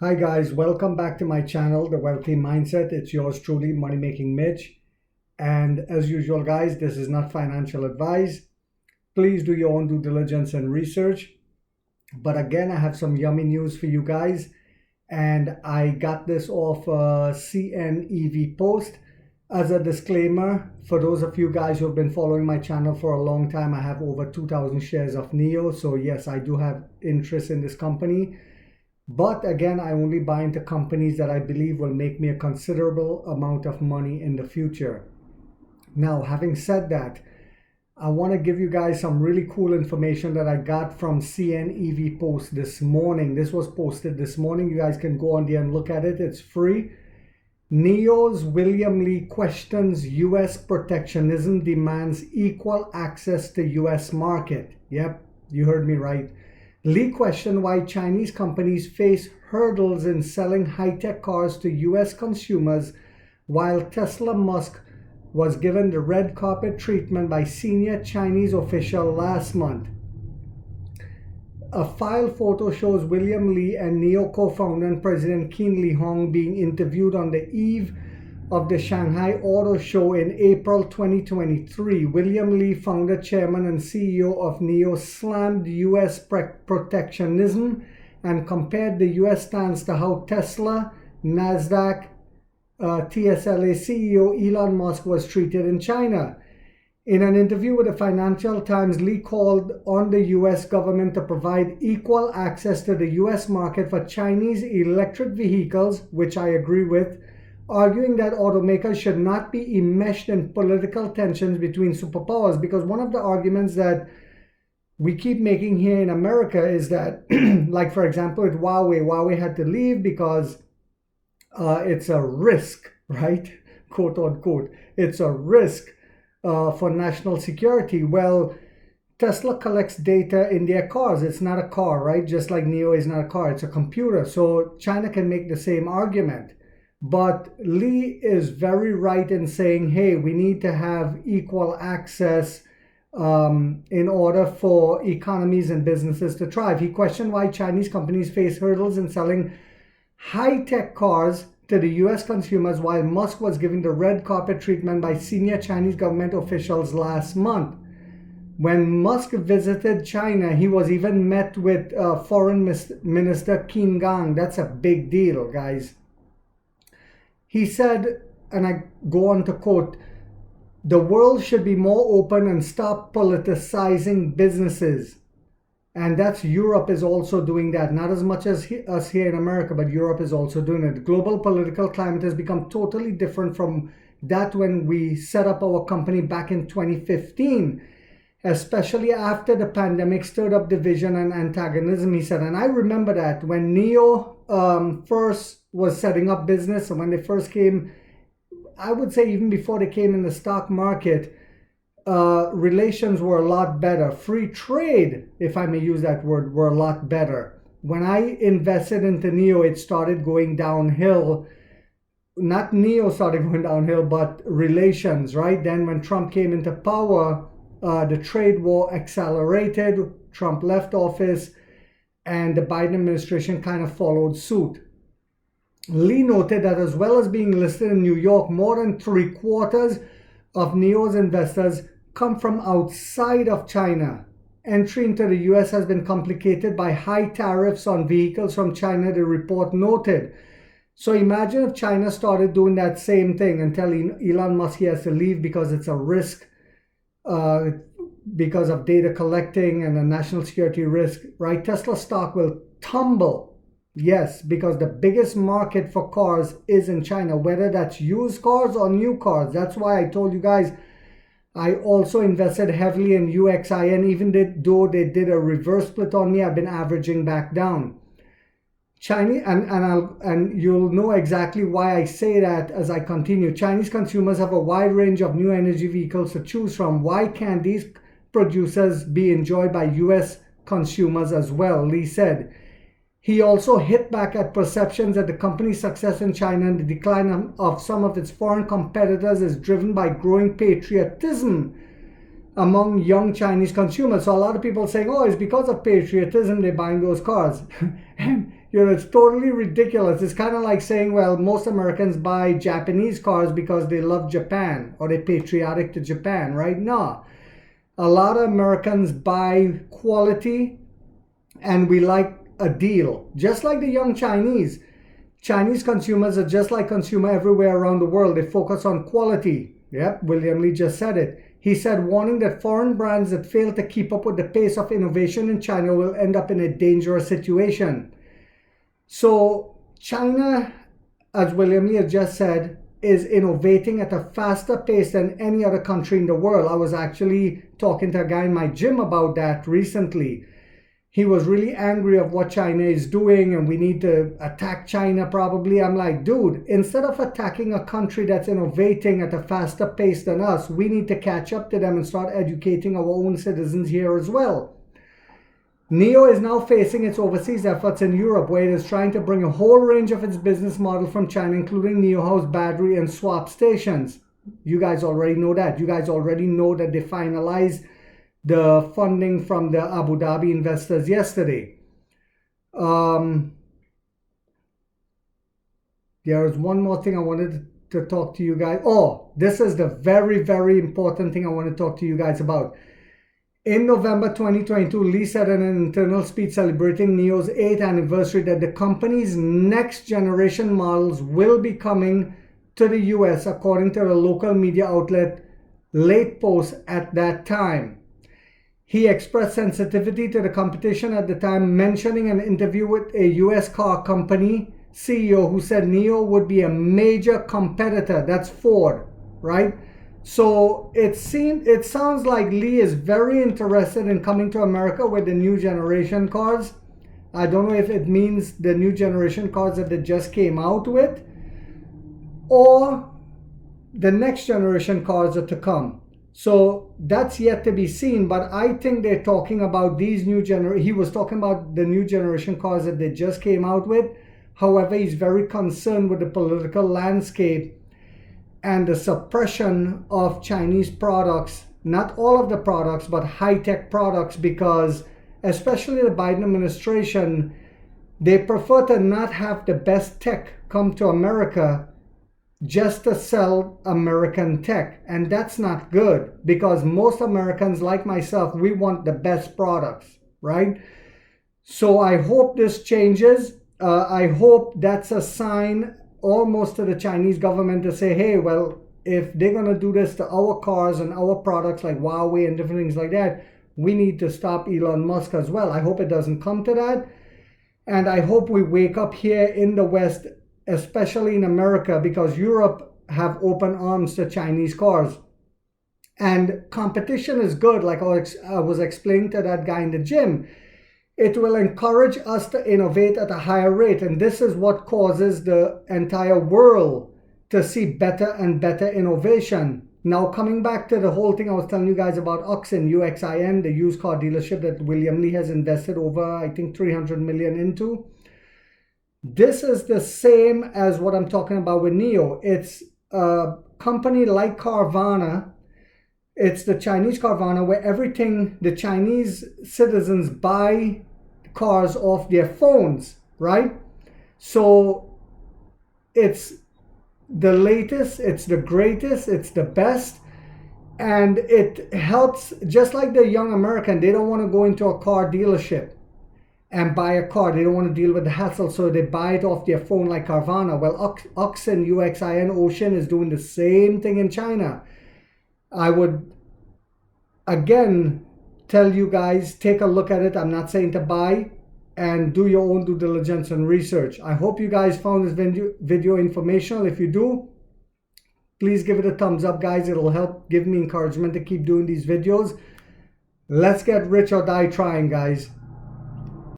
Hi guys, welcome back to my channel, The Wealthy Mindset. It's yours truly, Money Making Mitch. And as usual guys, this is not financial advice. Please do your own due diligence and research. But again, I have some yummy news for you guys. And I got this off a CNEV post. As a disclaimer, for those of you guys who have been following my channel for a long time, I have over 2,000 shares of NEO. So yes, I do have interest in this company. But again, I only buy into companies that I believe will make me a considerable amount of money in the future. Now, having said that, I want to give you guys some really cool information that I got from CNEV Post this morning. This was posted this morning. You guys can go on there and look at it. It's free. NEO's William Lee questions U.S. protectionism, demands equal access to U.S. market. Yep, you heard me right. Lee questioned why Chinese companies face hurdles in selling high-tech cars to U.S. consumers, while Tesla Musk was given the red carpet treatment by senior Chinese official last month. A file photo shows William Lee and NEO co-founder and President Qin Li Hong being interviewed on the eve of the Shanghai Auto Show in April 2023. William Lee, founder, chairman, and CEO of NEO, slammed U.S. protectionism and compared the U.S. stance to how Tesla, NASDAQ, TSLA CEO Elon Musk was treated in China. In an interview with the Financial Times, Lee called on the U.S. government to provide equal access to the U.S. market for Chinese electric vehicles, which I agree with, arguing that automakers should not be enmeshed in political tensions between superpowers. Because one of the arguments that we keep making here in America is that, like for example, with Huawei had to leave because it's a risk, right? Quote unquote. It's a risk for national security. Well, Tesla collects data in their cars. It's not a car, right? Just like NEO is not a car, it's a computer. So China can make the same argument. But Lee is very right in saying, hey, we need to have equal access in order for economies and businesses to thrive. He questioned why Chinese companies face hurdles in selling high-tech cars to the U.S. consumers, while Musk was given the red carpet treatment by senior Chinese government officials last month. When Musk visited China, he was even met with Foreign Minister Qin Gang. That's a big deal, guys. He said, and I go on to quote, "The world should be more open and stop politicizing businesses." And that's Europe is also doing that. Not as much as us here in America, but Europe is also doing it. Global political climate has become totally different from that when we set up our company back in 2015, especially after the pandemic stirred up division and antagonism, he said. And I remember that when NEO first was setting up business, and when they first came, I would say even before they came in the stock market, relations were a lot better. Free trade, if I may use that word, were a lot better. When I invested into NEO, it started going downhill. Not NEO started going downhill, but relations, right? Then when Trump came into power, the trade war accelerated. Trump left office, and the Biden administration kind of followed suit. Lee noted that as well as being listed in New York, more than 3/4 of NEO's investors come from outside of China. Entry into the US has been complicated by high tariffs on vehicles from China, the report noted. So imagine if China started doing that same thing and telling Elon Musk he has to leave because it's a risk, because of data collecting and a national security risk, right? Tesla stock will tumble. Yes, because the biggest market for cars is in China, whether that's used cars or new cars. That's why I told you guys I also invested heavily in UXIN. Even though they did a reverse split on me, I've been averaging back down. Chinese, and you'll know exactly why I say that as I continue. Chinese consumers have a wide range of new energy vehicles to choose from. Why can't these producers be enjoyed by US consumers as well? Lee said. He also hit back at perceptions that the company's success in China and the decline of some of its foreign competitors is driven by growing patriotism among young Chinese consumers. So a lot of people saying, oh, it's because of patriotism they're buying those cars. And It's totally ridiculous. It's kind of like saying, well, most Americans buy Japanese cars because they love Japan or they're patriotic to Japan, right? No. A lot of Americans buy quality and we like a deal. Just like the young Chinese. Chinese consumers are just like consumer everywhere around the world. They focus on quality. Yep, William Li just said it. He said, warning that foreign brands that fail to keep up with the pace of innovation in China will end up in a dangerous situation. So China, as William Li has just said, is innovating at a faster pace than any other country in the world. I was actually talking to a guy in my gym about that recently. He was really angry of what China is doing and we need to attack China probably. I'm like, dude, instead of attacking a country that's innovating at a faster pace than us, we need to catch up to them and start educating our own citizens here as well. NIO is now facing its overseas efforts in Europe, where it is trying to bring a whole range of its business model from China, including NIO House battery and swap stations. You guys already know that. You guys already know that they finalized the funding from the Abu Dhabi investors yesterday. There is one more thing I wanted to talk to you guys. Oh, this is the very, very important thing I want to talk to you guys about. In November 2022, Lee said in an internal speech celebrating NIO's 8th anniversary that the company's next generation models will be coming to the US, according to the local media outlet Late Post at that time. He expressed sensitivity to the competition at the time, mentioning an interview with a US car company CEO who said NIO would be a major competitor. That's Ford, right? So it sounds like Lee is very interested in coming to America with the new generation cars. I don't know if it means the new generation cars that they just came out with or the next generation cars are to come. So that's yet to be seen, but I think they're talking about these new he was talking about the new generation cars that they just came out with. However, he's very concerned with the political landscape and the suppression of Chinese products, not all of the products, but high-tech products, because especially the Biden administration, they prefer to not have the best tech come to America just to sell American tech. And that's not good, because most Americans, like myself, we want the best products, right? So I hope this changes. I hope that's a sign almost to the Chinese government to say, hey, well, if they're going to do this to our cars and our products like Huawei and different things like that, we need to stop Elon Musk as well. I hope it doesn't come to that. And I hope we wake up here in the West, especially in America, because Europe have open arms to Chinese cars. And competition is good, like I was explaining to that guy in the gym. It will encourage us to innovate at a higher rate. And this is what causes the entire world to see better and better innovation. Now, coming back to the whole thing I was telling you guys about Uxin, UXIN, the used car dealership that William Li has invested over, I think, $300 million into. This is the same as what I'm talking about with NIO. It's a company like Carvana. It's the Chinese Carvana, where everything, the Chinese citizens buy cars off their phones, right? So it's the latest, it's the greatest, it's the best, and it helps. Just like the young American, they don't want to go into a car dealership and buy a car. They don't want to deal with the hassle, so they buy it off their phone like Carvana. Well, Uxin, UXIN, Ocean is doing the same thing in China. I would, again, tell you guys, take a look at it. I'm not saying to buy, and do your own due diligence and research. I hope you guys found this video informational. If you do, please give it a thumbs up, guys. It'll help give me encouragement to keep doing these videos. Let's get rich or die trying, guys.